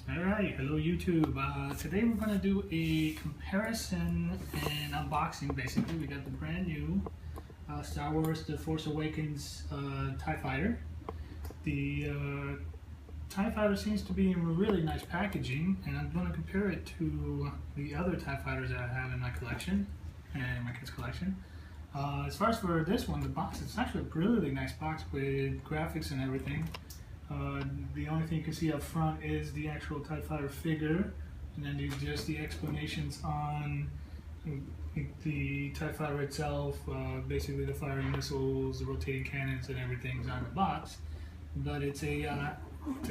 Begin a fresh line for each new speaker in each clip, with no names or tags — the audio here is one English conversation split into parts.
Alright, hello YouTube. Today we're going to do a comparison and unboxing basically. We got the brand new Star Wars The Force Awakens TIE Fighter. The TIE Fighter seems to be in really nice packaging, and I'm going to compare it to the other TIE Fighters that I have in my collection, and my kids' collection. As far as for this one, the box, it's actually a really nice box with graphics and everything. The only thing you can see up front is the actual TIE Fighter figure, and then there's just the explanations on the TIE Fighter itself, basically the firing missiles, the rotating cannons, and everything's on the box. But it's a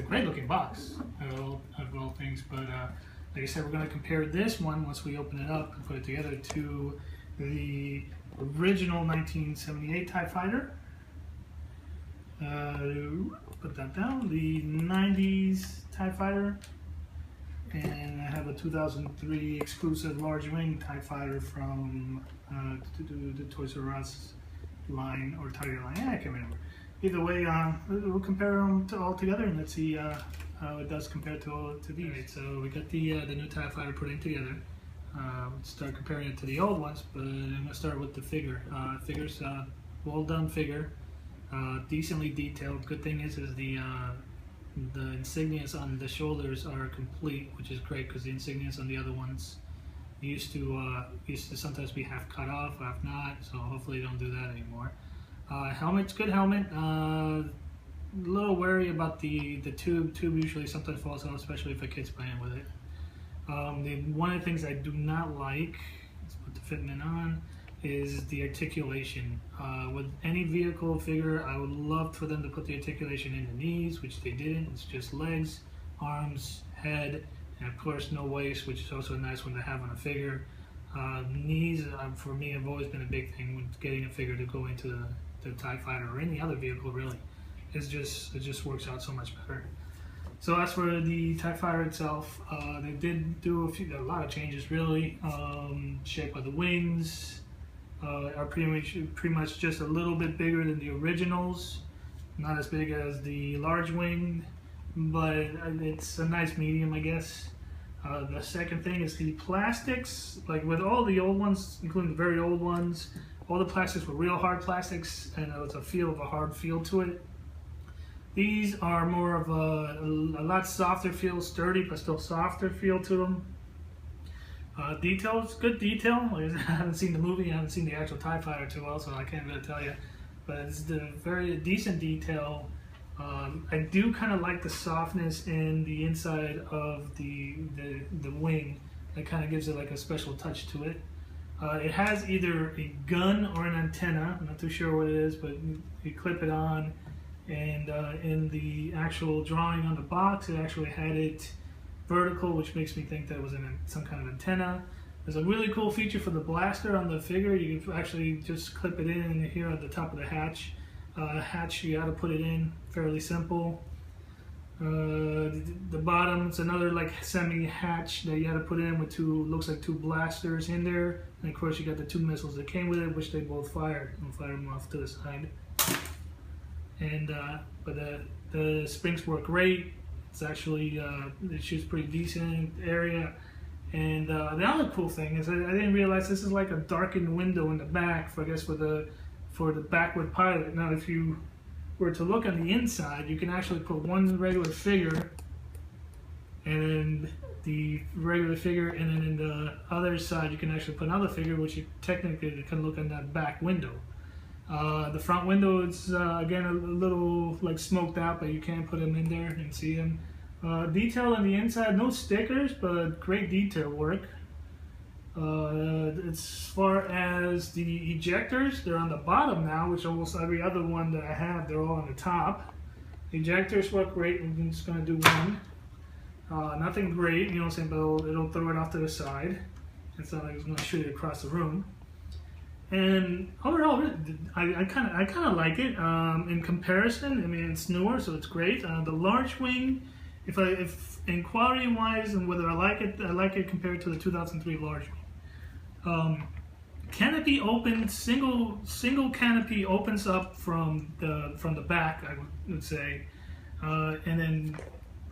great looking box of all things. But like I said, we're going to compare this one once we open it up and put it together to the original 1978 TIE Fighter. Put that down, the 90s TIE Fighter, and I have a 2003 exclusive large wing TIE Fighter from the Toys R Us line or Target line. I can't remember. Either way, we'll compare them all together and let's see how it does compare to these. Right, so we got the new TIE Fighter putting together. Let's start comparing it to the old ones, but I'm gonna start with the figure. Figure's well done figure. Decently detailed. Good thing is the insignias on the shoulders are complete, which is great because the insignias on the other ones used to sometimes be half cut off, half not. So hopefully they don't do that anymore. Helmet's good helmet. A little wary about the tube. Tube usually sometimes falls out, especially if a kid's playing with it. One of the things I do not like, let's put the fitment on, is the articulation. With any vehicle figure, I would love for them to put the articulation in the knees, which they didn't. It's just legs, arms, head, and of course no waist, which is also a nice one to have on a figure. Knees, for me, have always been a big thing when getting a figure to go into the TIE Fighter or any other vehicle really. It just works out so much better. So as for the TIE Fighter itself, they did do a lot of changes really. Shape of the wings are pretty much just a little bit bigger than the originals. Not as big as the large wing, but it's a nice medium, I guess. The second thing is the plastics. Like with all the old ones, including the very old ones, all the plastics were real hard plastics, and there was a hard feel to it. These are more of a lot softer feel, sturdy, but still softer feel to them. Details, good detail. I haven't seen the movie, I haven't seen the actual TIE Fighter too well, so I can't really tell you. But it's the very decent detail. I do kind of like the softness in the inside of the wing. That kind of gives it like a special touch to it. It has either a gun or an antenna. I'm not too sure what it is, but you clip it on. And in the actual drawing on the box, it actually had it vertical, which makes me think that was some kind of antenna. There's a really cool feature for the blaster on the figure. You can actually just clip it in here at the top of the hatch. Hatch, you got to put it in, fairly simple. The bottom, it's another like semi-hatch that you got to put in with looks like two blasters in there. And of course you got the two missiles that came with it, which they both fired. I'll fire them off to the side. And but the springs work great. It's actually it shoots pretty decent area. And the other cool thing is I didn't realize this is like a darkened window in the back for the backward pilot. Now if you were to look on the inside, you can actually put one regular figure and then the regular figure, and then in the other side you can actually put another figure, which you technically can look in that back window. The front window is again a little like smoked out, but you can put them in there and see them. Detail on the inside, no stickers, but great detail work. As far as the ejectors, they're on the bottom now, which almost every other one that I have, they're all on the top. The ejectors work great. I'm just going to do one. Nothing great, you know what I'm saying, but it'll throw it off to the side. It's not like it's going to shoot it across the room. And overall, I kind of like it. In comparison, I mean, it's newer, so it's great. The large wing, if in quality wise and whether I like it compared to the 2003 large wing. Canopy opens, single canopy opens up from the back, I would say, and then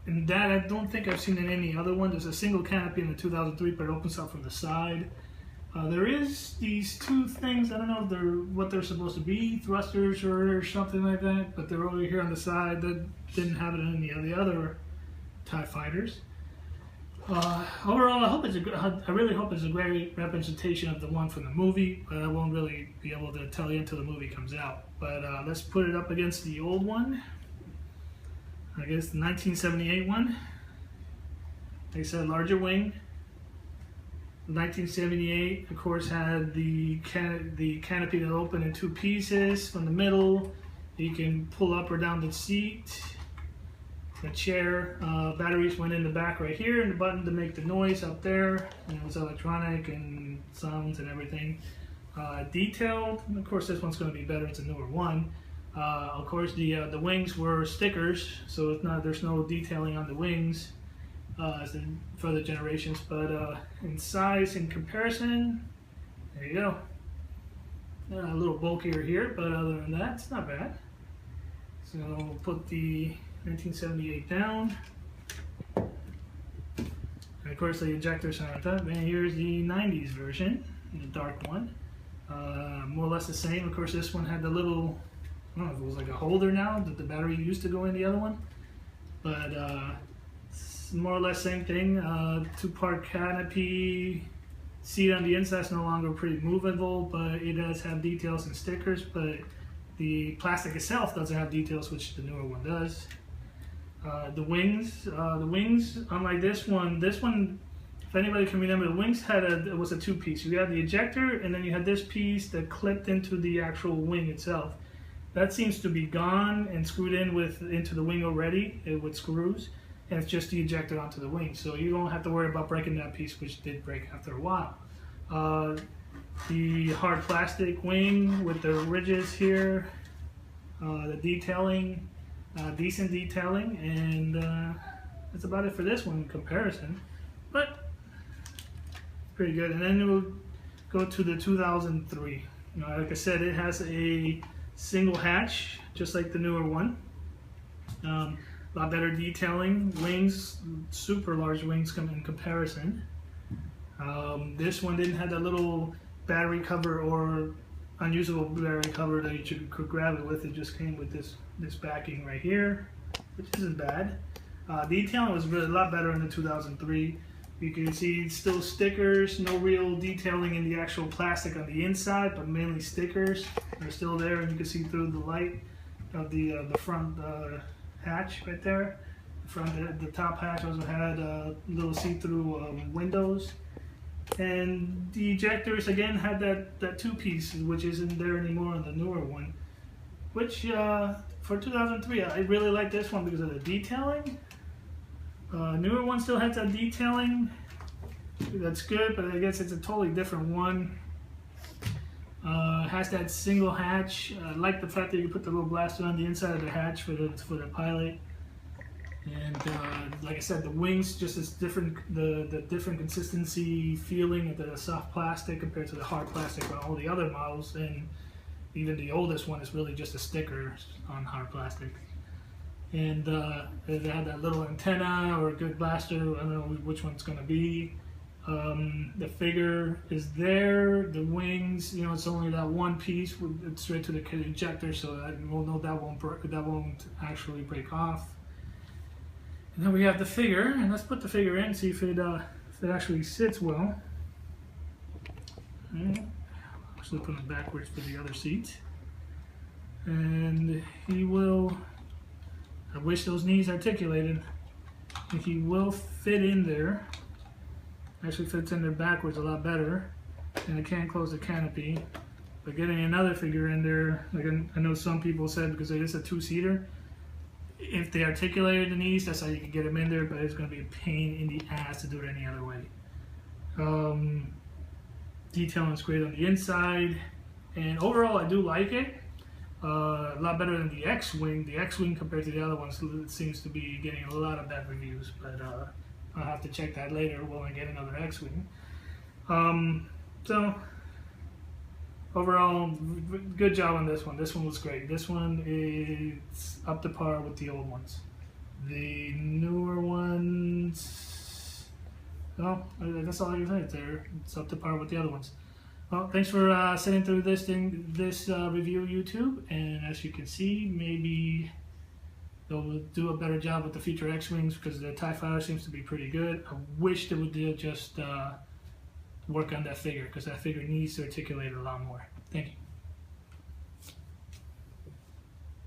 And that I don't think I've seen in any other one. There's a single canopy in the 2003, but it opens up from the side. There is these two things, I don't know if what they're supposed to be, thrusters or something like that, but they're over here on the side. That didn't have it in any of the other TIE fighters. Overall, I really hope it's a great representation of the one from the movie, but I won't really be able to tell you until the movie comes out. But let's put it up against the old one. I guess the 1978 one. Like I said, larger wing. The 1978, of course, had the canopy that opened in two pieces from the middle. You can pull up or down the seat, the chair. Batteries went in the back right here, and the button to make the noise up there. And it was electronic and sounds and everything. Detailed, and of course, this one's going to be better. It's a newer one. Of course, the wings were stickers, so there's no detailing on the wings. As in further generations, but in size and comparison, there you go. A little bulkier here, but other than that, it's not bad. So we'll put the 1978 down. And of course, the ejectors aren't up. And here's the 90s version, the dark one. More or less the same. Of course, this one had the little, I don't know if it was like a holder now that the battery used to go in the other one, but more or less same thing. Two-part canopy, seat on the inside is no longer pretty movable, but it does have details and stickers, but the plastic itself doesn't have details, which the newer one does. The wings, unlike this one, if anybody can remember, the wings it was a two-piece. You had the ejector, and then you had this piece that clipped into the actual wing itself. That seems to be gone and screwed into the wing already with screws. And it's just the ejector onto the wing, so you don't have to worry about breaking that piece, which did break after a while. The hard plastic wing with the ridges here, the detailing, decent detailing, and that's about it for this one in comparison, but pretty good. And then we'll go to the 2003. Like I said, it has a single hatch, just like the newer one. A lot better detailing, wings, super large wings in comparison. This one didn't have that little battery cover or unusable battery cover that you could grab it with. It just came with this backing right here, which isn't bad. Detailing was really a lot better in the 2003. You can see still stickers, no real detailing in the actual plastic on the inside, but mainly stickers are still there, and you can see through the light of the front hatch right there. The top hatch also had little see-through windows, and the ejectors again had that two-piece, which isn't there anymore on the newer one. Which for 2003, I really like this one because of the detailing. Newer one still has that detailing. That's good, but I guess it's a totally different one. Has that single hatch. I like the fact that you put the little blaster on the inside of the hatch for the pilot. And like I said, the wings just is different. The different consistency, feeling of the soft plastic compared to the hard plastic on all the other models, and even the oldest one is really just a sticker on hard plastic. And they had that little antenna or a good blaster. I don't know which one it's going to be. The figure is there. The wings, it's only that one piece. It's straight to the ejector, so we'll know that won't actually break off. And then we have the figure, and let's put the figure in, see if it actually sits well. Actually put him backwards for the other seat. And he will, I wish those knees articulated, and he will fit in there. Actually fits in there backwards a lot better, and it can't close the canopy. But getting another figure in there, like I know some people said, because it is a two-seater, if they articulated the knees, that's how you can get them in there, but it's going to be a pain in the ass to do it any other way. Detailing is great on the inside, and overall I do like it. A lot better than the X-Wing. The X-Wing compared to the other ones, it seems to be getting a lot of bad reviews, but I'll have to check that later when I get another X-Wing. So overall, good job on this one. This one was great. This one is up to par with the old ones. The newer ones, well, that's all I can say. It's up to par with the other ones. Well, thanks for sitting through this review, YouTube. And as you can see, maybe they'll do a better job with the future X-Wings because the TIE Fighter seems to be pretty good. I wish they would just work on that figure because that figure needs to articulate a lot more. Thank you.